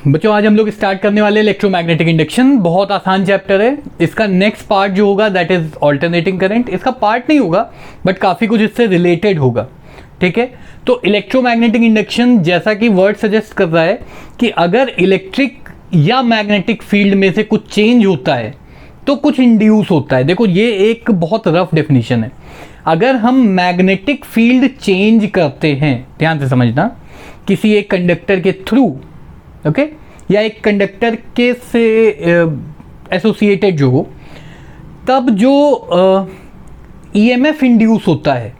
बच्चों आज हम लोग स्टार्ट करने वाले इलेक्ट्रोमैग्नेटिक इंडक्शन। बहुत आसान चैप्टर है। इसका नेक्स्ट पार्ट जो होगा दैट इज ऑल्टरनेटिंग करंट। इसका पार्ट नहीं होगा बट काफ़ी कुछ इससे रिलेटेड होगा। ठीक है, तो इलेक्ट्रोमैग्नेटिक इंडक्शन जैसा कि वर्ड सजेस्ट कर रहा है कि अगर इलेक्ट्रिक या मैग्नेटिक फील्ड में से कुछ चेंज होता है तो कुछ इंड्यूस होता है। देखो ये एक बहुत रफ डेफिनेशन है। अगर हम मैग्नेटिक फील्ड चेंज करते हैं, ध्यान से समझना, किसी एक कंडक्टर के थ्रू, ओके, या एक कंडक्टर के से एसोसिएटेड जो हो, तब जो ईएमएफ इंड्यूस होता है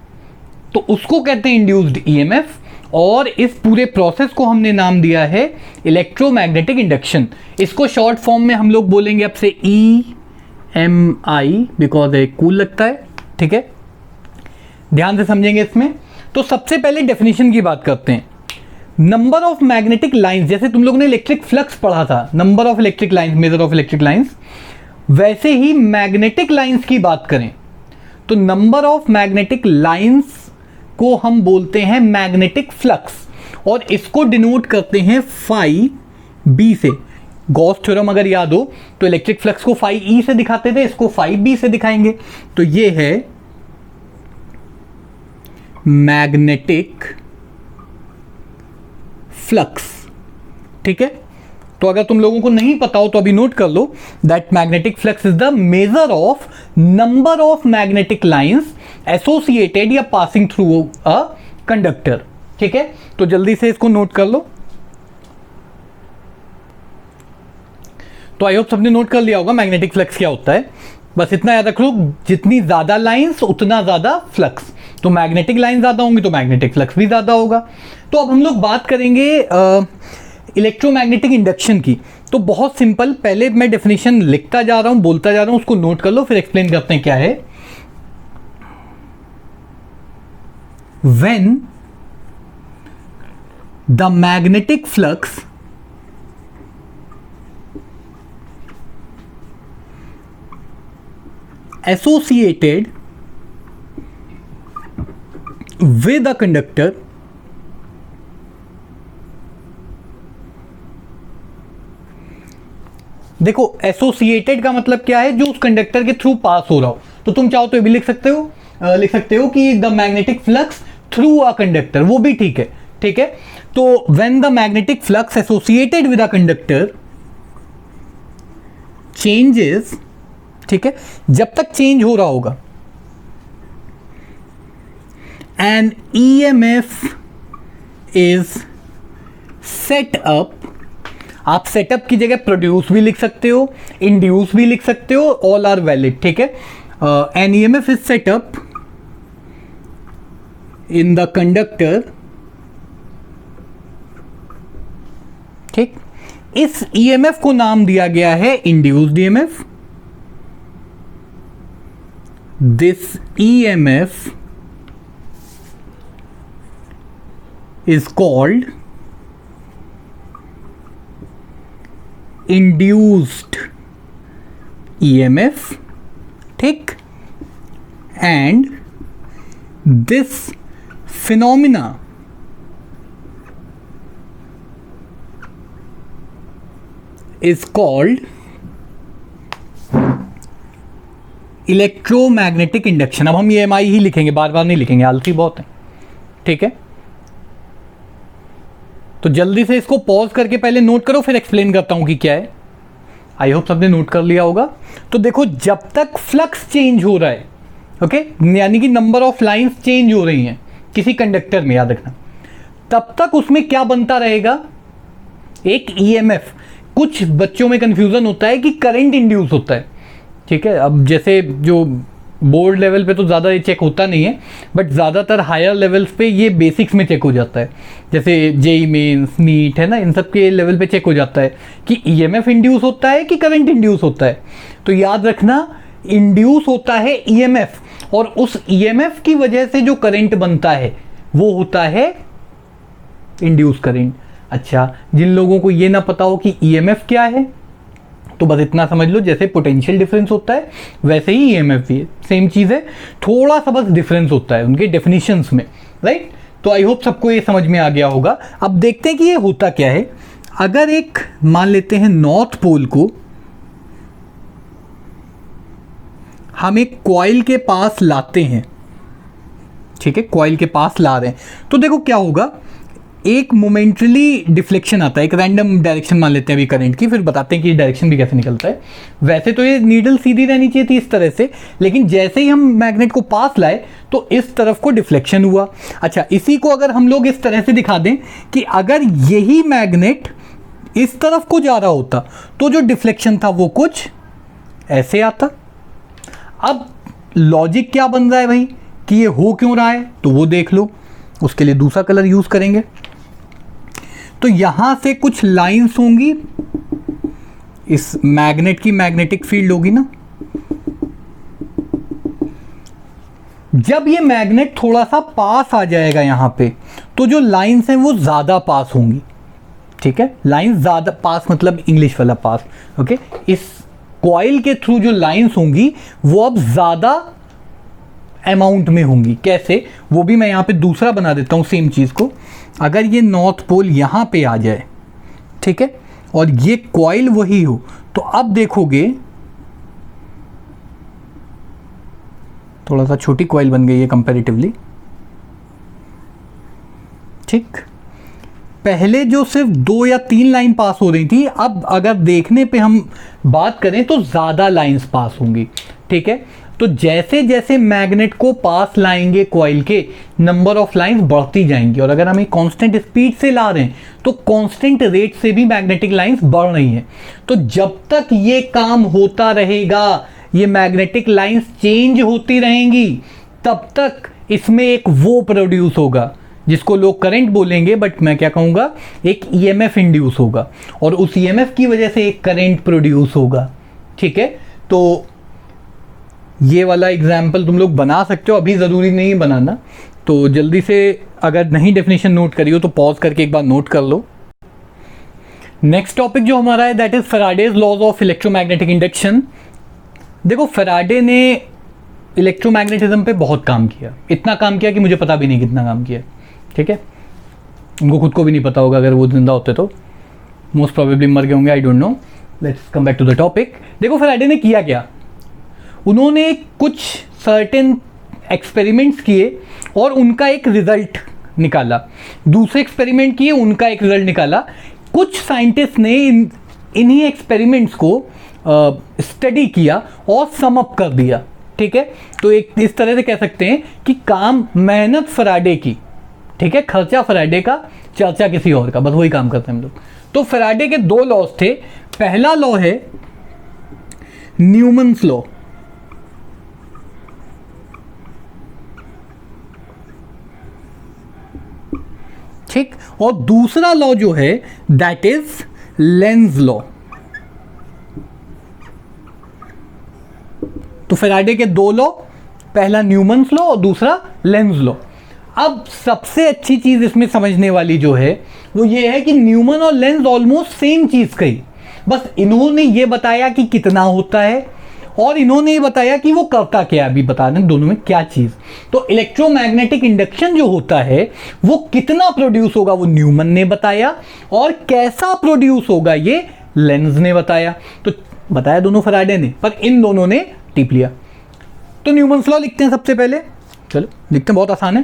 तो उसको कहते हैं इंड्यूस्ड ईएमएफ। और इस पूरे प्रोसेस को हमने नाम दिया है इलेक्ट्रोमैग्नेटिक इंडक्शन। इसको शॉर्ट फॉर्म में हम लोग बोलेंगे अब से EMI, बिकॉज एक कूल लगता है। ठीक है, ध्यान से समझेंगे इसमें। तो सबसे पहले डेफिनेशन की बात करते हैं। नंबर ऑफ मैग्नेटिक लाइंस, जैसे तुम लोगों ने इलेक्ट्रिक फ्लक्स पढ़ा था, number of electric lines, measure of electric lines, वैसे ही मैग्नेटिक लाइंस की बात करें तो नंबर ऑफ मैग्नेटिक लाइंस को हम बोलते हैं मैग्नेटिक फ्लक्स, और इसको डिनोट करते हैं फाई बी से। गॉस थ्योरम अगर याद हो तो इलेक्ट्रिक फ्लक्स को फाई ई से दिखाते थे, इसको फाई बी से दिखाएंगे। तो ये है मैग्नेटिक फ्लक्स। ठीक है, तो अगर तुम लोगों को नहीं पता हो तो अभी नोट कर लो that magnetic flux is the measure of number of magnetic lines associated या पासिंग थ्रू अ कंडक्टर। ठीक है, तो जल्दी से इसको नोट कर लो। तो आई होप सबने नोट कर लिया होगा मैग्नेटिक फ्लक्स क्या होता है। बस इतना याद रख लो, जितनी ज्यादा लाइंस उतना ज्यादा फ्लक्स। तो मैग्नेटिक लाइन ज्यादा होंगी तो मैग्नेटिक फ्लक्स भी ज्यादा होगा। तो अब हम लोग बात करेंगे इलेक्ट्रोमैग्नेटिक इंडक्शन की। तो बहुत सिंपल, पहले मैं डेफिनेशन लिखता जा रहा हूं, बोलता जा रहा हूं, उसको नोट कर लो, फिर एक्सप्लेन करते हैं क्या है। When the magnetic flux associated with a conductor देखो एसोसिएटेड का मतलब क्या है, जो उस कंडक्टर के थ्रू पास हो रहा हो। तो तुम चाहो तो ये भी लिख सकते हो कि the magnetic flux through a conductor, वो भी ठीक है। ठीक है, तो when the magnetic flux associated with a conductor changes, ठीक है, जब तक चेंज हो रहा होगा, an EMF is set up. आप सेटअप की जगह प्रोड्यूस भी लिख सकते हो, इंड्यूस भी लिख सकते हो, ऑल आर वैलिड। ठीक है, an EMF is set up in the conductor. ठीक, इस EMF को नाम दिया गया है induced EMF। This EMF is called induced EMF. ठीक, and this phenomena is called electromagnetic induction. अब हम EMI ही लिखेंगे, बार बार नहीं लिखेंगे, आलसी बहुत है। ठीक है, तो जल्दी से इसको पॉज करके पहले नोट करो, फिर एक्सप्लेन करता हूं कि क्या है। आई होप सबने नोट कर लिया होगा। तो देखो, जब तक फ्लक्स चेंज हो रहा है, ओके, यानी कि नंबर ऑफ लाइंस चेंज हो रही हैं किसी कंडक्टर में, याद रखना, तब तक उसमें क्या बनता रहेगा, एक EMF। कुछ बच्चों में कंफ्यूजन होता है कि करंट इंड्यूस होता है। ठीक है, अब जैसे जो बोर्ड लेवल पे तो ज़्यादा ये चेक होता नहीं है, बट ज़्यादातर हायर लेवल्स पे ये बेसिक्स में चेक हो जाता है। जैसे JEE मेंस, नीट है ना, इन सब के लेवल पे चेक हो जाता है कि EMF इंड्यूस होता है कि करंट इंड्यूस होता है। तो याद रखना, इंड्यूस होता है EMF, और उस EMF की वजह से जो करंट बनता है वो होता है इंड्यूस करंट। अच्छा, जिन लोगों को ये ना पता हो कि EMF क्या है, तो बस इतना समझ लो, जैसे पोटेंशियल डिफरेंस होता है वैसे ही EMF भी है, सेम चीज़ है, थोड़ा सा बस डिफरेंस होता है उनके डेफिनेशंस में, राइट। तो आई होप सबको ये समझ में आ गया होगा। अब देखते हैं कि ये होता क्या है। अगर एक मान लेते हैं नॉर्थ पोल को हम एक कॉइल के पास लाते हैं, ठीक है, कॉइल के पास ला रहे हैं, तो देखो क्या होगा, एक मोमेंटली डिफ्लेक्शन आता है, एक रैंडम डायरेक्शन मान लेते हैं अभी करंट की, फिर बताते हैं कि डायरेक्शन भी कैसे निकलता है। वैसे तो ये नीडल सीधी रहनी चाहिए थी इस तरह से, लेकिन जैसे ही हम मैग्नेट को पास लाए तो इस तरफ को डिफ्लेक्शन हुआ। अच्छा, इसी को अगर हम लोग इस तरह से दिखा दें कि अगर यही मैग्नेट इस तरफ को जा रहा होता तो जो डिफ्लेक्शन था वो कुछ ऐसे आता। अब लॉजिक क्या बन रहा है भाई कि ये हो क्यों रहा है, तो वो देख लो, उसके लिए दूसरा कलर यूज करेंगे। तो यहां से कुछ लाइंस होंगी, इस मैग्नेट की मैग्नेटिक फील्ड होगी ना, जब ये मैग्नेट थोड़ा सा पास आ जाएगा यहां पे तो जो लाइंस हैं वो ज्यादा पास होंगी, ठीक है, लाइंस ज्यादा पास मतलब इंग्लिश वाला पास, ओके। इस कॉइल के थ्रू जो लाइंस होंगी वो अब ज्यादा अमाउंट में होंगी। कैसे, वो भी मैं यहाँ पे दूसरा बना देता हूँ सेम चीज़ को। अगर ये नॉर्थ पोल यहाँ पे आ जाए, ठीक है, और ये कॉइल वही हो, तो अब देखोगे थोड़ा सा छोटी कॉइल बन गई है कंपैरेटिवली, ठीक। पहले जो सिर्फ 2 या 3 लाइन पास हो रही थी, अब अगर देखने पे हम बात करें तो ज़्यादा लाइंस पास होंगी, ठीक है। तो जैसे जैसे मैग्नेट को पास लाएंगे कॉइल के, नंबर ऑफ लाइंस बढ़ती जाएंगी, और अगर हम एक कांस्टेंट स्पीड से ला रहे हैं तो कांस्टेंट रेट से भी मैग्नेटिक लाइंस बढ़ रही हैं। तो जब तक ये काम होता रहेगा, ये मैग्नेटिक लाइंस चेंज होती रहेंगी, तब तक इसमें एक वो प्रोड्यूस होगा जिसको लोग करंट बोलेंगे, बट मैं क्या कहूँगा, एक ईएमएफ इंड्यूस होगा, और उस ईएमएफ की वजह से एक करंट प्रोड्यूस होगा, ठीक है। तो ये वाला एग्जाम्पल तुम लोग बना सकते हो, अभी ज़रूरी नहीं बनाना, तो जल्दी से अगर नहीं डेफिनेशन नोट करी हो तो पॉज करके एक बार नोट कर लो। नेक्स्ट टॉपिक जो हमारा है that is Faraday's laws of electromagnetic induction. देखो, फैराडे ने इलेक्ट्रोमैग्नेटिज्म पे बहुत काम किया, इतना काम किया कि मुझे पता भी नहीं कितना काम किया, ठीक है, उनको खुद को भी नहीं पता होगा, अगर वो जिंदा होते तो मोस्ट प्रोबेबली मर गए होंगे, I don't know. Let's come back to the topic. देखो फैराडे ने किया क्या, उन्होंने कुछ सर्टेन एक्सपेरिमेंट्स किए और उनका एक रिजल्ट निकाला, दूसरे एक्सपेरिमेंट किए, उनका एक रिजल्ट निकाला। कुछ साइंटिस्ट ने इन्हीं एक्सपेरिमेंट्स को स्टडी किया और सम अप कर दिया, ठीक है। तो एक इस तरह से कह सकते हैं कि काम मेहनत फैराडे की, ठीक है, खर्चा फैराडे का, चर्चा किसी और का, बस वही काम करते हैं हम लोग। तो फैराडे के 2 लॉज थे। पहला लॉ है न्यूमन्स लॉ, ठीक, और दूसरा लॉ जो है दैट इज लेंज लॉ। तो फैराडे के 2 लॉ, पहला न्यूमन्स लॉ और दूसरा लेंज लॉ। अब सबसे अच्छी चीज इसमें समझने वाली जो है वो ये है कि न्यूमन और लेंज ऑलमोस्ट सेम चीज कही, बस इन्होंने ये बताया कि कितना होता है और इन्होंने ये बताया कि वो करता क्या है। अभी बता दें दोनों में क्या चीज। तो इलेक्ट्रोमैग्नेटिक इंडक्शन जो होता है वो कितना प्रोड्यूस होगा वो न्यूमन ने बताया, और कैसा प्रोड्यूस होगा ये लेंज ने बताया। तो बताया दोनों फैराडे ने, पर इन दोनों ने टिप लिया। तो न्यूमन्स लॉ लिखते हैं सबसे पहले, चलो लिखते हैं, बहुत आसान है।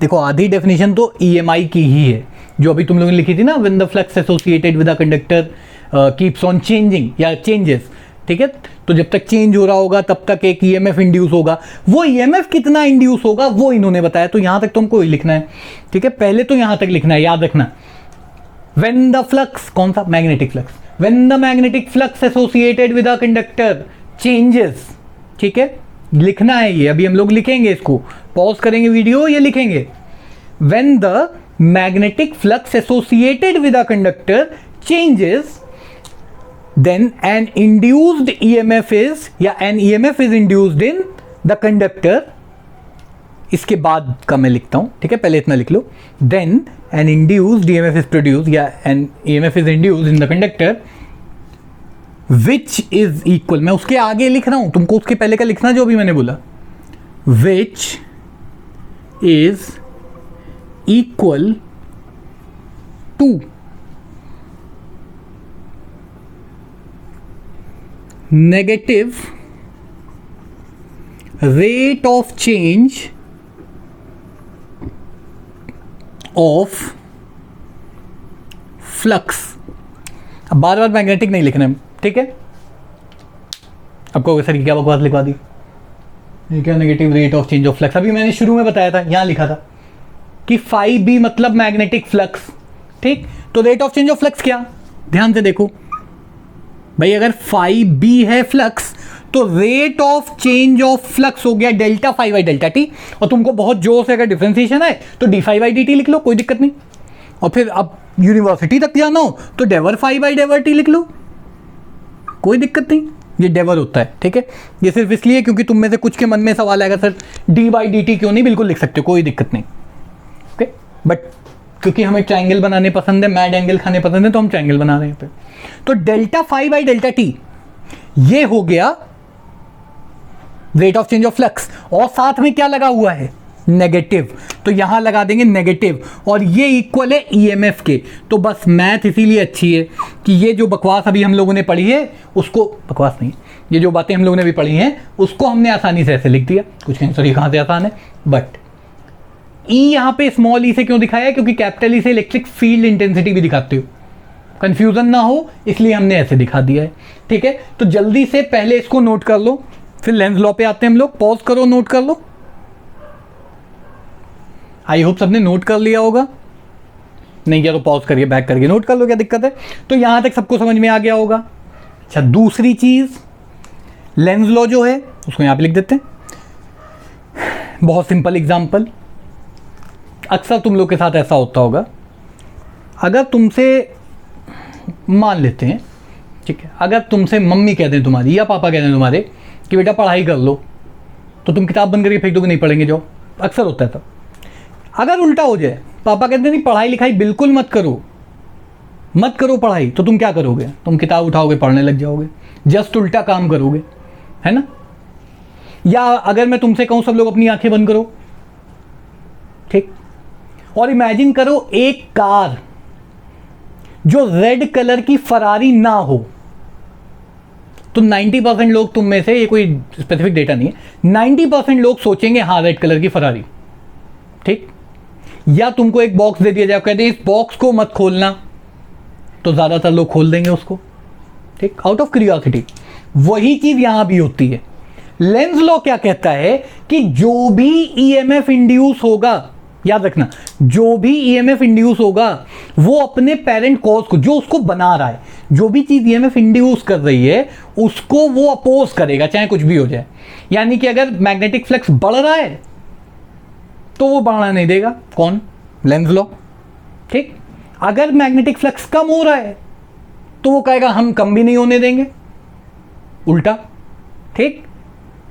देखो आधी डेफिनेशन तो ईएमआई की ही है जो अभी तुम लोगों ने लिखी थी ना, when the flux associated with a conductor keeps on changing या चेंजेस, ठीक है। तो जब तक चेंज हो रहा होगा तब तक एक ईएमएफ इंड्यूस होगा, वो ईएमएफ कितना इंड्यूस होगा वो इन्होंने बताया। तो यहां तक तुमको ही लिखना है, ठीक है, पहले तो यहां तक लिखना है, याद रखना। व्हेन द फ्लक्स, कौन सा, magnetic flux, when the magnetic flux associated with a conductor changes, ठीक है, लिखना है ये। अभी हम लोग लिखेंगे, इसको पॉज करेंगे वीडियो, ये लिखेंगे। When the magnetic flux associated with a conductor changes, then an induced EMF is, या an EMF is induced in the conductor। इसके बाद का मैं लिखता हूं, ठीक है, पहले इतना लिख लो। then an induced EMF is produced, या an EMF is induced in the conductor which is equal, मैं उसके आगे लिख रहा हूं, तुमको उसके पहले का लिखना जो भी मैंने बोला, which is equal to negative rate of change of flux. अब बार बार मैग्नेटिक नहीं लिखना है, ठीक है। अब कहोगे सर क्या बकवास लिखवा दी, ये क्या negative rate of change of flux. अभी मैंने शुरू में बताया था, यहां लिखा था कि फाई बी मतलब मैग्नेटिक फ्लक्स, ठीक। तो rate of change of flux क्या, ध्यान से देखो भाई, अगर फाई बी है फ्लक्स तो rate of change of flux हो गया delta phi by delta T. और तुमको बहुत जोर से अगर डिफरेंशिएशन है तो D phi by D T लिख लो, कोई दिक्कत नहीं। और फिर अब यूनिवर्सिटी तक जाना हो तो डेवर फाई बाई डेवर टी लिख लो, कोई दिक्कत नहीं। ये डेवर होता है, ठीक है। ये सिर्फ इसलिए क्योंकि तुम में से कुछ के मन में सवाल आएगा sir D by D T क्यों नहीं, बिल्कुल लिख सकते हो, कोई दिक्कत नहीं, ओके। बट क्योंकि हमें ट्रायंगल बनाने पसंद है, मैड एंगल खाने पसंद है, तो हम ट्रायंगल बना रहे हैं पे। तो delta phi by delta T ये हो गया rate of change of flux, और साथ में क्या लगा हुआ है, नेगेटिव। तो यहां लगा देंगे नेगेटिव, और ये इक्वल है ईएमएफ के। तो बस मैथ इसीलिए अच्छी है कि ये जो बकवास अभी हम लोगों ने पढ़ी है उसको, बकवास नहीं, ये जो बातें हम लोगों ने भी पढ़ी हैं उसको हमने आसानी से ऐसे लिख दिया। कुछ कहें सर ये कहां से आसान है, बट ई यहां पे स्मॉल ई से क्यों दिखाया है, क्योंकि कैपिटल ई से इलेक्ट्रिक फील्ड इंटेंसिटी भी दिखाते हो, कंफ्यूजन ना हो इसलिए हमने ऐसे दिखा दिया है, ठीक है। तो जल्दी से पहले इसको नोट कर लो, फिर लेंस लॉ पे आते हैं हम लोग। पॉज करो, नोट कर लो। आई होप सबने नोट कर लिया होगा, नहीं किया तो पॉज करिए, बैक करके नोट कर लो, क्या दिक्कत है। तो यहां तक सबको समझ में आ गया होगा। अच्छा, दूसरी चीज लेंस लॉ जो है उसको यहां पे लिख देते हैं। बहुत सिंपल एग्जांपल, अक्सर तुम लोग के साथ ऐसा होता होगा, अगर तुमसे मान लेते हैं, ठीक है, अगर तुमसे मम्मी कह दें तुम्हारी या पापा कह दें तुम्हारे कि बेटा पढ़ाई कर लो, तो तुम किताब बंद करके फेंक दोगे, नहीं पढ़ेंगे जो अक्सर होता है। तब अगर उल्टा हो जाए, पापा कहते हैं नहीं पढ़ाई लिखाई बिल्कुल मत करो, मत करो पढ़ाई, तो तुम क्या करोगे, तुम किताब उठाओगे पढ़ने लग जाओगे, जस्ट उल्टा काम करोगे, है ना। या अगर मैं तुमसे कहूं सब लोग अपनी आंखें बंद करो, ठीक, और इमेजिन करो एक कार जो रेड कलर की फरारी ना हो, तो 90% लोग तुम में से, ये कोई स्पेसिफिक डेटा नहीं है, 90% लोग सोचेंगे हाँ रेड कलर की फरारी, ठीक। या तुमको एक बॉक्स दे दिया जाए, कहते हैं इस बॉक्स को मत खोलना, तो ज्यादातर लोग खोल देंगे उसको, ठीक, आउट ऑफ क्यूरियोसिटी। वही चीज यहां भी होती है। लेंस लॉ क्या कहता है कि जो भी ईएमएफ इंड्यूस होगा, याद रखना, जो भी ईएमएफ इंड्यूस होगा वो अपने पेरेंट कॉज को, जो उसको बना रहा है, जो भी चीज ईएमएफ इंड्यूस कर रही है उसको वो अपोज करेगा, चाहे कुछ भी हो जाए। यानी कि अगर मैग्नेटिक फ्लक्स बढ़ रहा है तो वो बढ़ना नहीं देगा, कौन, लेंस लॉ, ठीक। अगर मैग्नेटिक फ्लक्स कम हो रहा है तो वो कहेगा हम कम भी नहीं होने देंगे, उल्टा, ठीक।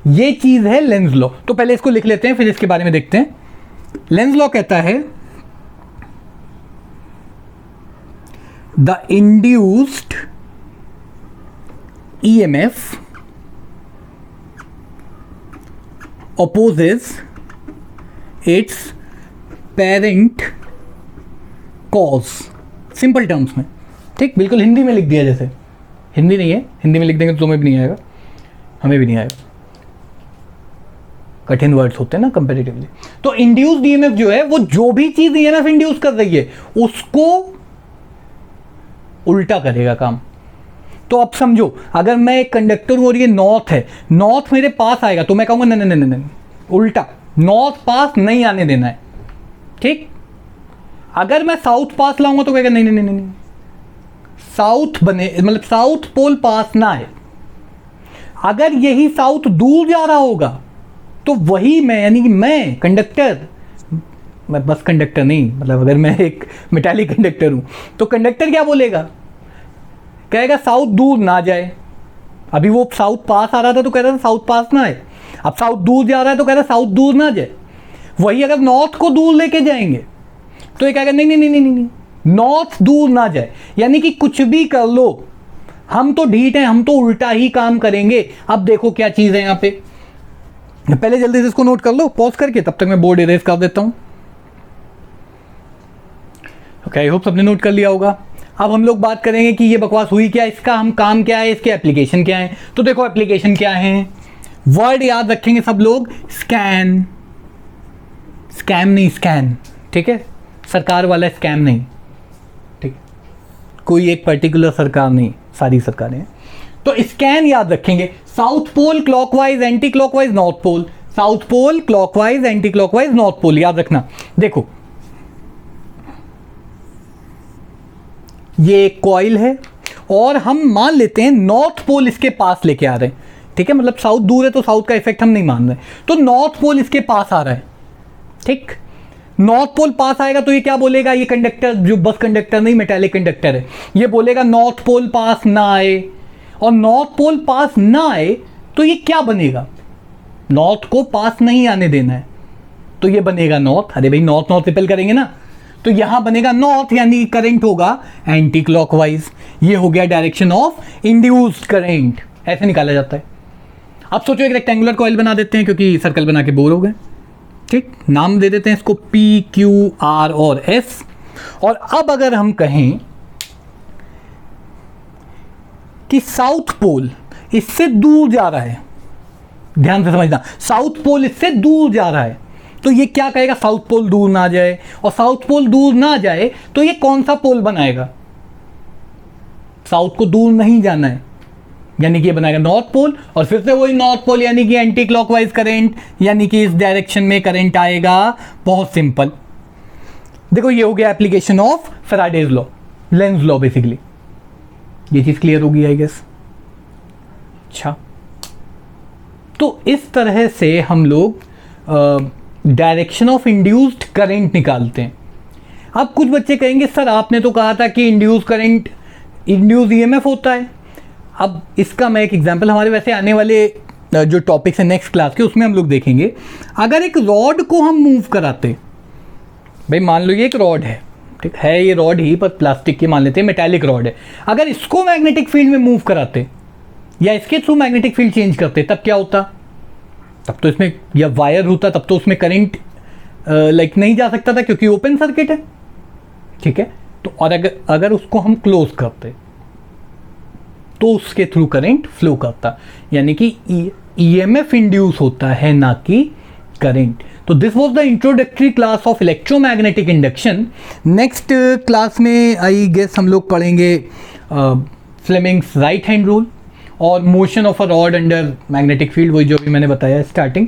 ये चीज है लेंस लॉ। तो पहले इसको लिख लेते हैं, फिर इसके बारे में देखते हैं। लेंस लॉ कहता है the induced EMF opposes its parent cause, simple terms में, ठीक, बिल्कुल हिंदी में लिख दिया, जैसे हिंदी नहीं है, हिंदी में लिख देंगे तो तुम्हें भी नहीं आएगा, हमें भी नहीं आएगा, कठिन वर्ड्स होते हैं ना कंपैरेटिवली। तो इंड्यूस्ड ईएमएफ जो है वो जो भी चीज ईएमएफ इंड्यूस कर रही है उसको उल्टा करेगा काम। तो अब समझो, अगर मैं एक कंडक्टर हूं और ये नॉर्थ है, नॉर्थ मेरे पास आएगा तो मैं कहूंगा नहीं नहीं नहीं नहीं, उल्टा, नॉर्थ पास नहीं आने देना है, ठीक। अगर मैं साउथ पास लाऊंगा तो कहेगा नहीं नहीं नहीं नहीं, साउथ बने, मतलब साउथ पोल पास ना है। अगर यही साउथ दूर जा रहा होगा तो वही मैं, यानी कि मैं कंडक्टर, मैं बस कंडक्टर नहीं, मतलब अगर मैं एक मेटालिक कंडक्टर हूं तो कंडक्टर क्या बोलेगा, कहेगा साउथ दूर ना जाए। अभी वो साउथ पास आ रहा था तो कह रहा था साउथ पास ना आए, अब साउथ दूर जा रहा है तो कह रहा है साउथ दूर ना जाए। वही अगर नॉर्थ को दूर लेके जाएंगे तो ये कहेगा नहीं नहीं नहीं नहीं नहीं, नॉर्थ दूर ना जाए। यानी कि कुछ भी कर लो, हम तो ढीठ हैं, हम तो उल्टा ही काम करेंगे। अब देखो क्या चीज है यहाँ पे, पहले जल्दी से इसको नोट कर लो पॉज करके, तब तक मैं बोर्ड इरेज कर देता हूं। ओके, आई होप सबने नोट कर लिया होगा। अब हम लोग बात करेंगे कि ये बकवास हुई क्या, इसका हम काम क्या है, इसके एप्लीकेशन क्या है। तो देखो एप्लीकेशन क्या है, वर्ड याद रखेंगे सब लोग, स्कैन, स्कैम नहीं स्कैन, ठीक है, सरकार वाला स्कैम नहीं, ठीक, कोई एक पर्टिकुलर सरकार नहीं, सारी सरकारें। तो स्कैन याद रखेंगे, south pole clockwise anti clockwise north pole, south pole clockwise anti clockwise north pole, याद रखना। देखो ये एक कॉइल है और हम मान लेते हैं नॉर्थ पोल इसके पास लेके आ रहे हैं, ठीक है, मतलब साउथ दूर है तो साउथ का इफेक्ट हम नहीं मान रहे, तो नॉर्थ पोल इसके पास आ रहा है, ठीक। नॉर्थ पोल पास आएगा तो ये क्या बोलेगा, ये कंडक्टर जो बस कंडक्टर नहीं मेटालिक कंडक्टर है, ये बोलेगा नॉर्थ पोल पास ना आए, और नॉर्थ पोल पास ना आए तो ये क्या बनेगा, नॉर्थ को पास नहीं आने देना है, तो ये बनेगा नॉर्थ। अरे भाई नॉर्थ नॉर्थ रिपेल करेंगे ना, तो यहां बनेगा नॉर्थ, यानी करंट होगा एंटी क्लॉकवाइज। ये हो गया डायरेक्शन ऑफ इंड्यूस्ड करंट, ऐसे निकाला जाता है। अब सोचो एक रेक्टेंगुलर कॉइल बना देते हैं, क्योंकि सर्कल बना के बोर हो गए, ठीक, नाम दे देते हैं इसको P, Q, R और S। और अब अगर हम कहें कि साउथ पोल इससे दूर जा रहा है, ध्यान से समझना, साउथ पोल इससे दूर जा रहा है, तो ये क्या कहेगा, साउथ पोल दूर ना जाए, और साउथ पोल दूर ना जाए तो ये कौन सा पोल बनाएगा, साउथ को दूर नहीं जाना है, यानी कि ये बनाएगा नॉर्थ पोल, और फिर से वही नॉर्थ पोल, यानी कि एंटी क्लॉकवाइज करंट, यानी कि इस डायरेक्शन में करंट आएगा। बहुत सिंपल। देखो ये हो गया application of Faraday's law, Lenz law basically. ये चीज क्लियर होगी आई गेस। अच्छा, तो इस तरह से हम लोग डायरेक्शन ऑफ इंड्यूस्ड करंट निकालते हैं। अब कुछ बच्चे कहेंगे सर आपने तो कहा था कि इंड्यूस करंट इंड्यूस ईएमएफ होता है। अब इसका मैं एक एग्जांपल, हमारे वैसे आने वाले जो टॉपिक्स हैं नेक्स्ट क्लास के, उसमें हम लोग देखेंगे। अगर एक रॉड को हम मूव कराते, भाई मान लो ये एक रॉड है, ठीक है, ये रॉड ही पर प्लास्टिक की मान लेते हैं, मेटालिक रॉड है, अगर इसको मैग्नेटिक फील्ड में मूव कराते या इसके थ्रू मैग्नेटिक फील्ड चेंज करते, तब क्या होता, तब तो इसमें या वायर होता, तब तो उसमें करंट लाइक नहीं जा सकता था, क्योंकि ओपन सर्किट है, ठीक है। तो और अगर उसको हम क्लोज करते तो उसके थ्रू करंट फ्लो करता, यानी कि ईएमएफ इंड्यूस होता है, ना कि करंट। तो this was the introductory class of electromagnetic induction. Next class में आई गेस हम लोग पढ़ेंगे फ्लेमिंग्स राइट हैंड रूल और motion of a rod under magnetic field, वही जो भी मैंने बताया स्टार्टिंग,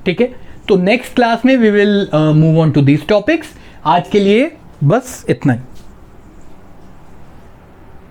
ठीक है। तो नेक्स्ट क्लास में we will move on to these topics. आज के लिए बस इतना ही।